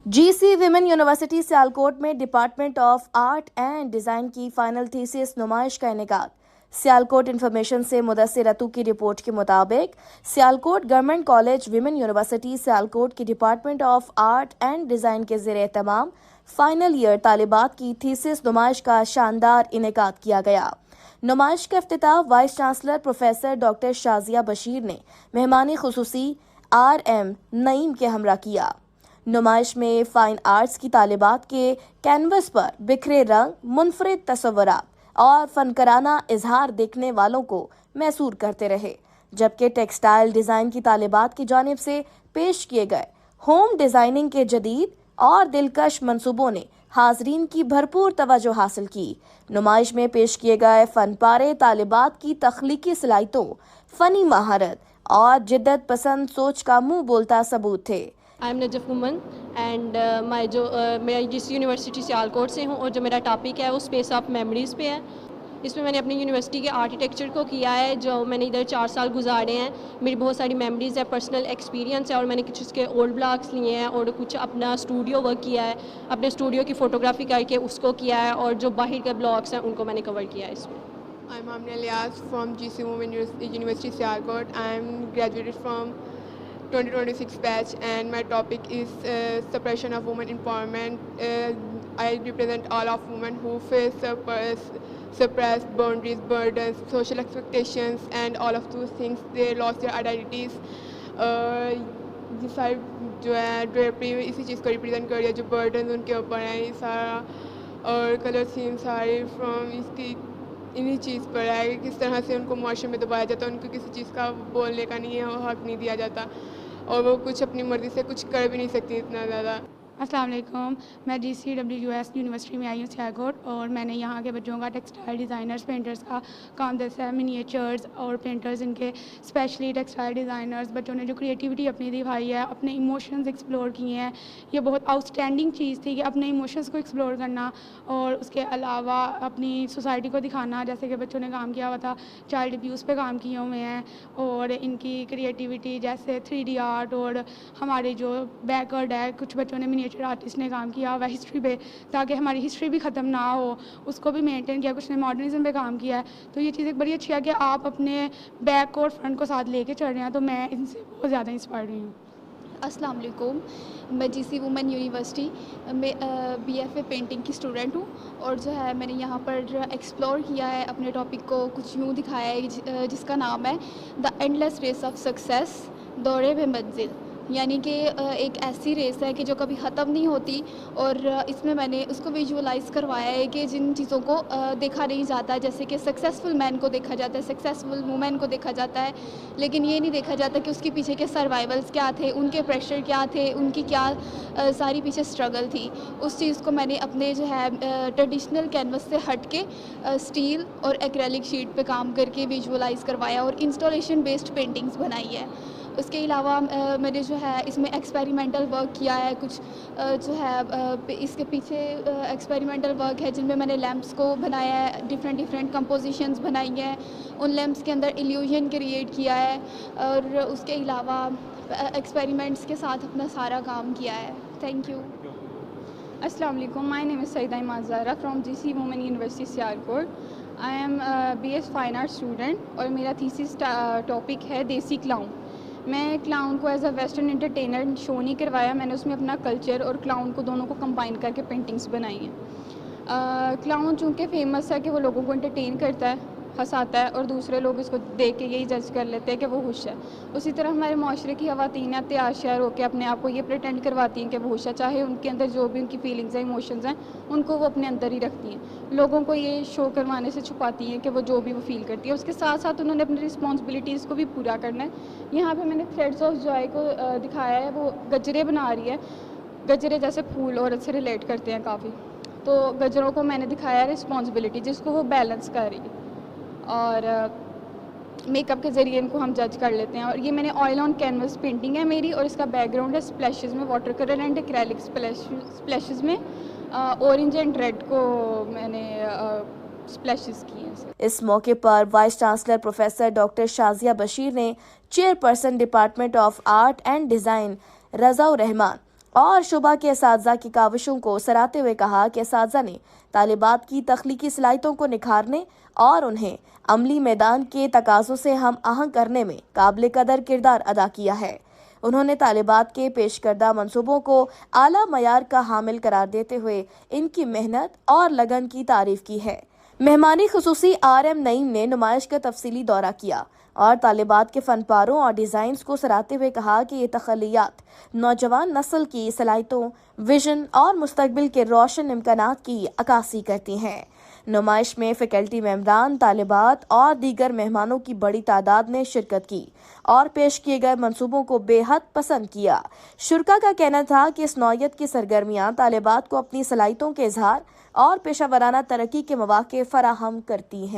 جی see women university Sialkot میں department of art and design کی final thesis نمائش کا انعقاد۔ سیالکوٹ انفارمیشن سے مدثر رتو کی رپورٹ کے مطابق Sialkot government college women university Sialkot کی department of art and design کے زیر اہتمام فائنل ایئر طالبات کی تھیسس نمائش کا شاندار انعقاد کیا گیا۔ نمائش کا افتتاح voice chancellor professor doctor Shazia Bashir نے مہمان خصوصی RM نعیم کے ہمراہ کیا۔ نمائش میں فائن آرٹس کی طالبات کے کینوس پر بکھرے رنگ، منفرد تصورات اور فنکارانہ اظہار دیکھنے والوں کو محصور کرتے رہے، جبکہ ٹیکسٹائل ڈیزائن کی طالبات کی جانب سے پیش کیے گئے ہوم ڈیزائننگ کے جدید اور دلکش منصوبوں نے حاضرین کی بھرپور توجہ حاصل کی۔ نمائش میں پیش کیے گئے فن پارے طالبات کی تخلیقی صلاحیتوں، فنی مہارت اور جدت پسند سوچ کا منہ بولتا ثبوت تھے۔ آئی ایم نجف مومن اینڈ میں جس یونیورسٹی سیالکوٹ سے ہوں، اور جو میرا ٹاپک ہے وہ اسپیس آف میموریز پہ ہے۔ اس میں میں نے اپنی یونیورسٹی کے آرکیٹیکچر کو کیا ہے، جو میں نے ادھر 4 سال گزارے ہیں۔ میری بہت ساری میموریز ہے، پرسنل ایکسپیرینس ہے، اور میں نے کچھ اس کے اولڈ بلاکس لیے ہیں اور کچھ اپنا اسٹوڈیو ورک کیا ہے، اپنے اسٹوڈیو کی فوٹوگرافی کر کے اس کو کیا ہے، اور جو باہر کے بلاکس ہیں ان کو میں نے کور کیا ہے اس میں۔ I'm Amna Ilyas from GC Women University Sialkot. I'm graduated from 2026 batch and my topic is suppression of women empowerment. I represent all of women who face suppressed boundaries, burdens, social expectations and all of those things. They lost their identities. یہ ساری جو ہے ڈریپری اسی چیز کو represent کر رہی ہے، جو برڈنز ان کے اوپر ہیں، یہ سارا اور کلر سیم سارے فرام اس کی انہی چیز پر ہے کہ کس طرح سے ان کو معاشرے میں دبایا جاتا ہے، ان کو کسی چیز کا بولنے کا نہیں ہے اور حق نہیں دیا جاتا، اور وہ کچھ اپنی مرضی سے کچھ کر بھی نہیں سکتی اتنا زیادہ۔ السلام علیکم، میں GCWS یونیورسٹی میں آئی ہوں سیالکوٹ، اور میں نے یہاں کے بچوں کا ٹیکسٹائل ڈیزائنرز، پینٹرز کا کام دسا ہے، منیچرز اور پینٹرز ان کے اسپیشلی ٹیکسٹائل ڈیزائنرز بچوں نے جو کریٹیوٹی اپنی دکھائی ہے، اپنے ایموشنز ایکسپلور کیے ہیں۔ یہ بہت آؤٹ اسٹینڈنگ چیز تھی کہ اپنے ایموشنز کو ایکسپلور کرنا، اور اس کے علاوہ اپنی سوسائٹی کو دکھانا، جیسے کہ بچوں نے کام کیا ہوا تھا چائلڈ ابیوز پہ کام کیے ہوئے ہیں، اور ان کی کریٹیوٹی جیسے 3D آرٹ، اور ہمارے جو بیکورڈ ہے کچھ بچوں نے آرٹسٹ نے کام کیا ہوا ہسٹری پہ، تاکہ ہماری ہسٹری بھی ختم نہ ہو، اس کو بھی مینٹین کیا، کچھ نے ماڈرنزم پہ کام کیا ہے۔ تو یہ چیز ایک بڑی اچھی ہے کہ آپ اپنے بیک اور فرنٹ کو ساتھ لے کے چل رہے ہیں، تو میں ان سے بہت زیادہ انسپائرڈ ہوئی ہوں۔ السلام علیکم، میں GC وومن یونیورسٹی میں BFA پینٹنگ کی اسٹوڈنٹ ہوں، اور جو ہے میں نے یہاں پر ایکسپلور کیا ہے اپنے ٹاپک کو، کچھ یوں دکھایا ہے جس کا نام ہے دا اینڈلیس ریس آف سکسیس، دورے بے منزل، یعنی کہ ایک ایسی ریس ہے کہ جو کبھی ختم نہیں ہوتی، اور اس میں میں نے اس کو ویژولائز کروایا ہے کہ جن چیزوں کو دیکھا نہیں جاتا، جیسے کہ سکسیزفل مین کو دیکھا جاتا ہے، سکسیزفل وومین کو دیکھا جاتا ہے، لیکن یہ نہیں دیکھا جاتا کہ اس کے پیچھے کے سروائیولز کیا تھے، ان کے پریشر کیا تھے، ان کی کیا ساری پیچھے اسٹرگل تھی۔ اس چیز کو میں نے اپنے جو ہے ٹریڈیشنل کینوس سے ہٹ کے اسٹیل اور ایکریلک شیٹ پہ کام کر کے ویژولائز کروایا اور انسٹالیشن بیسڈ پینٹنگز بنائی ہے۔ اس کے علاوہ میں نے جو ہے اس میں ایکسپیریمنٹل ورک کیا ہے، کچھ جو ہے اس کے پیچھے ایکسپیریمنٹل ورک ہے جن میں میں نے لیمپس کو بنایا ہے، ڈفرینٹ کمپوزیشنز بنائی ہیں، ان لیمپس کے اندر ایلیوژن کریٹ کیا ہے، اور اس کے علاوہ ایکسپیریمنٹس کے ساتھ اپنا سارا کام کیا ہے۔ Thank you. السلام علیکم، my name is Saeeda Iman Zahra from GC women university Sialkot. I am BS fine art student, اور میرا تھیسس ٹاپک ہے دیسی کلاؤن۔ میں کلاؤن کو ایز اے ویسٹرن انٹرٹینر شو نہیں کروایا، میں نے اس میں اپنا کلچر اور کلاؤن کو دونوں کو کمبائن کر کے پینٹنگس بنائی ہیں۔ کلاؤن چونکہ فیمس ہے کہ وہ لوگوں کو انٹرٹین کرتا ہے، ہنساتا ہے، اور دوسرے لوگ اس کو دیکھ کے یہی جج کر لیتے ہیں کہ وہ خوش ہے۔ اسی طرح ہمارے معاشرے کی خواتین تیار شیار ہو کے اپنے آپ کو یہ پریٹینڈ کرواتی ہیں کہ وہ خوش ہے، چاہے ان کے اندر جو بھی ان کی فیلنگز ہیں، ایموشنز ہیں، ان کو وہ اپنے اندر ہی رکھتی ہیں، لوگوں کو یہ شو کروانے سے چھپاتی ہیں کہ وہ جو بھی وہ فیل کرتی ہے۔ اس کے ساتھ ساتھ انہوں نے اپنی رسپانسبلٹیز کو بھی پورا کرنا ہے۔ یہاں پہ میں نے تھریڈس آف جوائے کو دکھایا ہے، وہ گجرے بنا رہی ہے، گجرے جیسے پھول عورت سے ریلیٹ کرتے ہیں کافی، تو گجروں کو میں نے دکھایا ہے رسپانسبلٹی، جس کو وہ بیلنس کر رہی ہے، اور میک اپ کے ذریعے ان کو ہم جج کر لیتے ہیں۔ اور یہ میں نے آئل آن کینوس پینٹنگ ہے میری، اور اس کا بیک گراؤنڈ ہے اسپلیشز میں، واٹر کلر اینڈ ایکریلک اسپلیشز میں اورنج اینڈ ریڈ کو میں نے اسپلیشز کی ہیں۔ اس موقع پر vice chancellor professor doctor Shazia Bashir نے chairperson department of art and design Raza ur-Rehman اور شعبہ کے اساتذہ کی کاوشوں کو سراہتے ہوئے کہا کہ اساتذہ نے طالبات کی تخلیقی صلاحیتوں کو نکھارنے اور انہیں عملی میدان کے تقاضوں سے ہم آہنگ کرنے میں قابل قدر کردار ادا کیا ہے۔ انہوں نے طالبات کے پیش کردہ منصوبوں کو اعلیٰ معیار کا حامل قرار دیتے ہوئے ان کی محنت اور لگن کی تعریف کی ہے۔ مہمانی خصوصی RM نعیم نے نمائش کا تفصیلی دورہ کیا اور طالبات کے فن پاروں اور ڈیزائنز کو سراہتے ہوئے کہا کہ یہ تخلیقات نوجوان نسل کی صلاحیتوں، ویژن اور مستقبل کے روشن امکانات کی عکاسی کرتی ہیں۔ نمائش میں فیکلٹی ممبران، طالبات اور دیگر مہمانوں کی بڑی تعداد نے شرکت کی اور پیش کیے گئے منصوبوں کو بے حد پسند کیا۔ شرکاء کا کہنا تھا کہ اس نوعیت کی سرگرمیاں طالبات کو اپنی صلاحیتوں کے اظہار اور پیشہ ورانہ ترقی کے مواقع فراہم کرتی ہیں۔